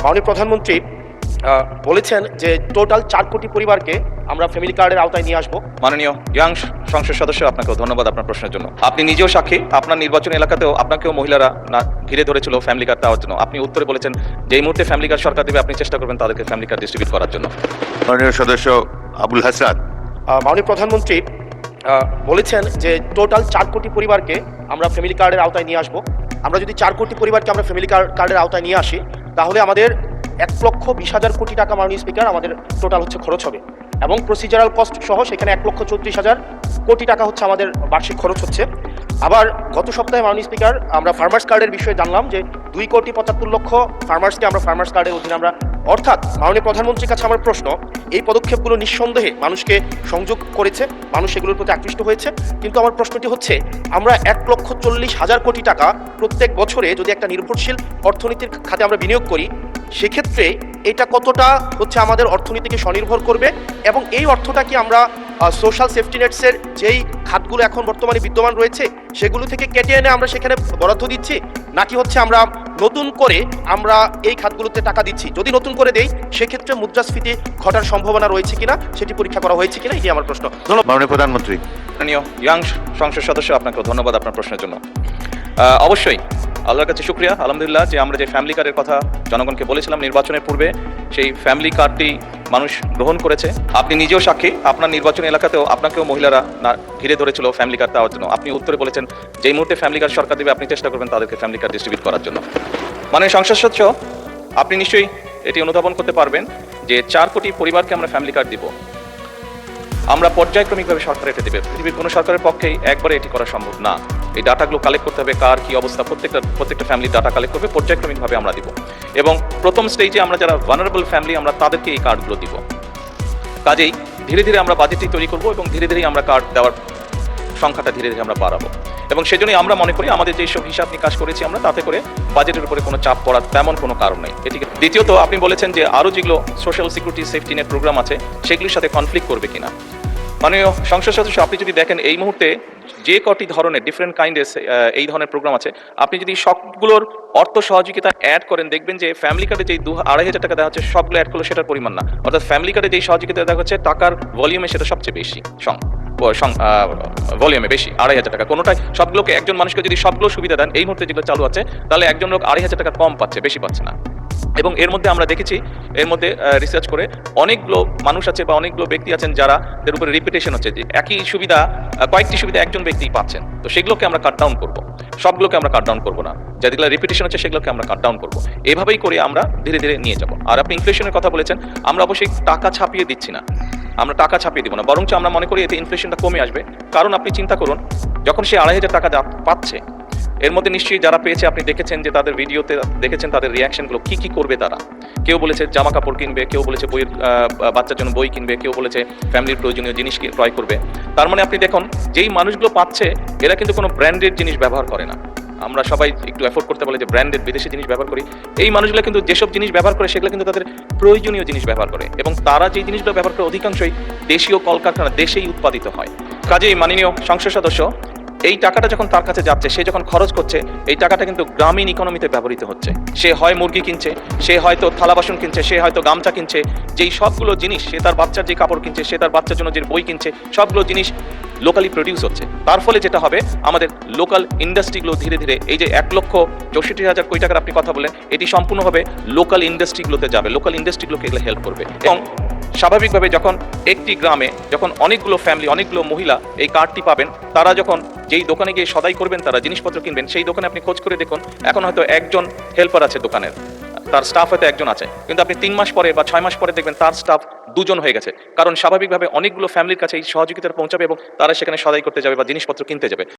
মাননীয় প্রধানমন্ত্রী বলেছেন যে টোটাল 4 কোটি পরিবারকে আমরা ফ্যামিলি কার্ডের আওতায় নিয়ে আসবো। মাননীয় ইয়াং সংসদ সদস্য, আপনাকেও ধন্যবাদ আপনার প্রশ্নের জন্য। আপনি নিজেও সাক্ষী, আপনার নির্বাচনী এলাকাতেও আপনাকেও মহিলারা ঘিরে ধরেছিল ফ্যামিলি কার্ড দেওয়ার জন্য। আপনি উত্তরে বলেছেন যে এই মুহূর্তে ফ্যামিলি কার্ড সরকার দেবে, আপনি চেষ্টা করবেন তাদেরকে ফ্যামিলি কার্ড ডিস্ট্রিবিউট করার জন্য। মাননীয় সদস্য আবুল হাসান। মাননীয় প্রধানমন্ত্রী বলেছেন যে টোটাল 4 কোটি পরিবারকে আমরা ফ্যামিলি কার্ডের আওতায় নিয়ে আসবো। আমরা যদি 4 কোটি পরিবারকে আমরা ফ্যামিলি কার্ডের আওতায় নিয়ে আসি, তাহলে আমাদের 1,20,000 কোটি টাকা মাননীয় স্পিকার আমাদের টোটাল হচ্ছে খরচ হবে, এবং প্রসিজারাল কস্ট সহ সেখানে 1,34,000 কোটি টাকা হচ্ছে আমাদের বার্ষিক খরচ হচ্ছে। আবার গত সপ্তাহে মাননীয় স্পিকার আমরা ফার্মার্স কার্ডের বিষয়ে জানলাম যে 2,75,00,000 ফার্মার্সকে আমরা ফার্মার্স কার্ডের অধীনে আমরা, অর্থাৎ মাননীয় প্রধানমন্ত্রীর কাছে আমার প্রশ্ন, এই পদক্ষেপগুলো নিঃসন্দেহে মানুষকে সংযোগ করেছে, মানুষ এগুলোর প্রতি আকৃষ্ট হয়েছে, কিন্তু আমার প্রশ্নটি হচ্ছে আমরা 1,40,000 কোটি টাকা প্রত্যেক বছরে যদি একটা নির্ভরশীল অর্থনীতির খাতে আমরা বিনিয়োগ করি, সেক্ষেত্রে এটা কতটা হচ্ছে আমাদের অর্থনীতিকে স্বনির্ভর করবে, এবং এই অর্থটা কি আমরা সোশ্যাল সেফটি নেটসের যেই খাতগুলো এখন বর্তমানে বিদ্যমান রয়েছে সেগুলো থেকে কেটে এনে আমরা সেখানে বরাদ্দ দিচ্ছি, নাকি হচ্ছে আমরা নতুন করে আমরা এই খাতগুলোতে টাকা দিচ্ছি? যদি নতুন করে দেই সেক্ষেত্রে মুদ্রাস্ফীতি ঘটার সম্ভাবনা রয়েছে কিনা সেটি পরীক্ষা করা হয়েছে কিনা, এটি আমার প্রশ্ন। ধন্যবাদ। মাননীয় প্রধানমন্ত্রী। মাননীয় ইয়াং সংসদ সদস্য, আপনাকেও ধন্যবাদ আপনার প্রশ্নের জন্য। অবশ্যই আল্লাহর কাছে শুকরিয়া, আলহামদুলিল্লাহ, যে আমরা যে ফ্যামিলি কার্ডের কথা জনগণকে বলেছিলাম নির্বাচনের পূর্বে, সেই ফ্যামিলি কার্ডটি মানুষ গ্রহণ করেছে। আপনি নিজেও সাক্ষী, আপনার নির্বাচনী এলাকাতেও আপনাকেও মহিলারা ঘিরে ধরেছিল ফ্যামিলি কার্ড দেওয়ার জন্য। আপনি উত্তরে বলেছেন যে এই মুহূর্তে ফ্যামিলি কার্ড সরকার দেবে, আপনি চেষ্টা করবেন তাদেরকে ফ্যামিলি কার্ড ডিস্ট্রিবিউট করার জন্য। মাননীয় সংসদ সদস্য, আপনি নিশ্চয়ই এটি অনুধাবন করতে পারবেন যে 4 কোটি পরিবারকে আমরা ফ্যামিলি কার্ড দিব। আমরা পর্যায়ক্রমিকভাবে সরকার এটা দেবে। পৃথিবীর কোনো সরকারের পক্ষেই একবারে এটি করা সম্ভব না। এই ডাটাগুলো কালেক্ট করতে হবে, কার কি অবস্থা, প্রত্যেকটা ফ্যামিলি ডাটা কালেক্ট করবে, পর্যায়ক্রমিকভাবে আমরা দিব। এবং প্রথম স্টেজে আমরা যারা ভালনারেবল ফ্যামিলি, আমরা তাদেরকে এই কার্ডগুলো দিব। কাজেই ধীরে ধীরে আমরা বাজেটটি তৈরি করব এবং ধীরে ধীরে আমরা কার্ড দেওয়ার সংখ্যাটা ধীরে ধীরে আমরা বাড়াবো। এবং সেজন্যই আমরা মনে করি আমাদের যেসব হিসাব নিকাশ করেছি আমরা, তাতে করে বাজেটের উপরে কোনো চাপ পড়ার তেমন কোনো কারণ নেই। এটিকে দ্বিতীয়ত, আপনি বলেছেন যে আরও যেগুলো social security safety net program আছে সেগুলির সাথে কনফ্লিক্ট করবে কিনা। মাননীয় সংসদ সদস্য, আপনি যদি দেখেন এই মুহূর্তে যে কটি ধরনের ডিফারেন্ট কাইন্ডের এই ধরনের প্রোগ্রাম আছে, আপনি যদি সবগুলোর অর্থ সহযোগিতা অ্যাড করেন, দেখবেন যে ফ্যামিলি কার্ডে যেই 2,500 টাকা দেওয়া হচ্ছে সবগুলো অ্যাড করলে সেটার পরিমাণ না। অর্থাৎ ফ্যামিলি কার্ডে যেই সহযোগিতা দেওয়া হচ্ছে টাকার ভলিউমে সেটা সবচেয়ে বেশি, ভলিউমে বেশি 2,500 টাকা। কোনোটাই সবগুলোকে একজন মানুষকে যদি সবগুলো সুবিধা দেন এই মুহূর্তে যেগুলো চালু আছে, তাহলে একজন লোক 2,500 টাকা কম পাচ্ছে, বেশি পাচ্ছে না। এবং এর মধ্যে আমরা দেখেছি, এর মধ্যে রিসার্চ করে অনেকগুলো মানুষ আছে বা অনেকগুলো ব্যক্তি আছেন যারা এর উপরে রিপিটেশন হচ্ছে, যে একই সুবিধা কয়েকটি সুবিধা একজন ব্যক্তি পাচ্ছেন। তো সেগুলোকে আমরা কাট ডাউন করবো, সবগুলোকে আমরা কাট ডাউন করবো না, যেগুলো রিপিটেশন হচ্ছে সেগুলোকে আমরা কাট ডাউন করবো। এভাবেই করে আমরা ধীরে ধীরে নিয়ে যাবো। আর আপনি ইনফ্লেশনের কথা বলেছেন, আমরা অবশ্যই টাকা ছাপিয়ে দিচ্ছি না, আমরা টাকা ছাপিয়ে দিব না, বরঞ্চ আমরা মনে করি এতে ইনফ্লেশনটা কমে আসবে। কারণ আপনি চিন্তা করুন, যখন সে 2,500 টাকা পাচ্ছে, এর মধ্যে নিশ্চয়ই যারা পেয়েছে আপনি দেখেছেন যে তাদের ভিডিওতে দেখেছেন তাদের রিয়াকশনগুলো কি কি করবে তারা। কেউ বলেছে জামা কাপড় কিনবে, কেউ বলেছে বইয়ের বাচ্চার জন্য বই কিনবে, কেউ বলেছে ফ্যামিলির প্রয়োজনীয় জিনিস ক্রয় করবে। তার মানে আপনি দেখুন, যেই মানুষগুলো পাচ্ছে এরা কিন্তু কোনো ব্র্যান্ডেড জিনিস ব্যবহার করে না। আমরা সবাই একটু এফোর্ড করতে পারি যে ব্র্যান্ডেড বিদেশি জিনিস ব্যবহার করি। এই মানুষগুলো কিন্তু যেসব জিনিস ব্যবহার করে সেগুলো কিন্তু তাদের প্রয়োজনীয় জিনিস ব্যবহার করে, এবং তারা যেই জিনিসগুলো ব্যবহার করে অধিকাংশই দেশীয় কলকারখানা, দেশেই উৎপাদিত হয়। কাজেই মাননীয় সংসদ সদস্য, এই টাকাটা যখন তার কাছে যাচ্ছে, সে যখন খরচ করছে, এই টাকাটা কিন্তু গ্রামীণ ইকোনমিতে ব্যবহৃত হচ্ছে। সে হয় মুরগি কিনছে, সে হয়তো থালা বাসন কিনছে, সে হয়তো গামছা কিনছে, যেই সবগুলো জিনিস, সে তার বাচ্চার যে কাপড় কিনছে, সে তার বাচ্চার জন্য যে বই কিনছে, সবগুলো জিনিস লোকালি প্রডিউস হচ্ছে। তার ফলে যেটা হবে, আমাদের লোকাল ইন্ডাস্ট্রিগুলো ধীরে ধীরে, এই যে 1,64,000 কোটি টাকার আপনি কথা বলেন, এটি সম্পূর্ণভাবে লোকাল ইন্ডাস্ট্রিগুলোতে যাবে, লোকাল ইন্ডাস্ট্রিগুলোকে এগুলো হেল্প করবে। এবং স্বাভাবিকভাবে যখন একটি গ্রামে যখন অনেকগুলো ফ্যামিলি, অনেকগুলো মহিলা এই কার্ডটি পাবেন, তারা যখন যেই দোকানে গিয়ে সদাই করবেন, তারা জিনিসপত্র কিনবেন, সেই দোকানে আপনি খোঁজ করে দেখুন, এখন হয়তো একজন হেল্পার আছে দোকানের, তার স্টাফ হয়তো একজন আছে, কিন্তু আপনি 3 মাস পরে বা 6 মাস পরে দেখবেন তার স্টাফ 2 জন হয়ে গেছে। কারণ স্বাভাবিকভাবে অনেকগুলো ফ্যামিলির কাছে এই সহযোগিতা পৌঁছাবে এবং তারা সেখানে সদাই করতে যাবে বা জিনিসপত্র কিনতে যাবে।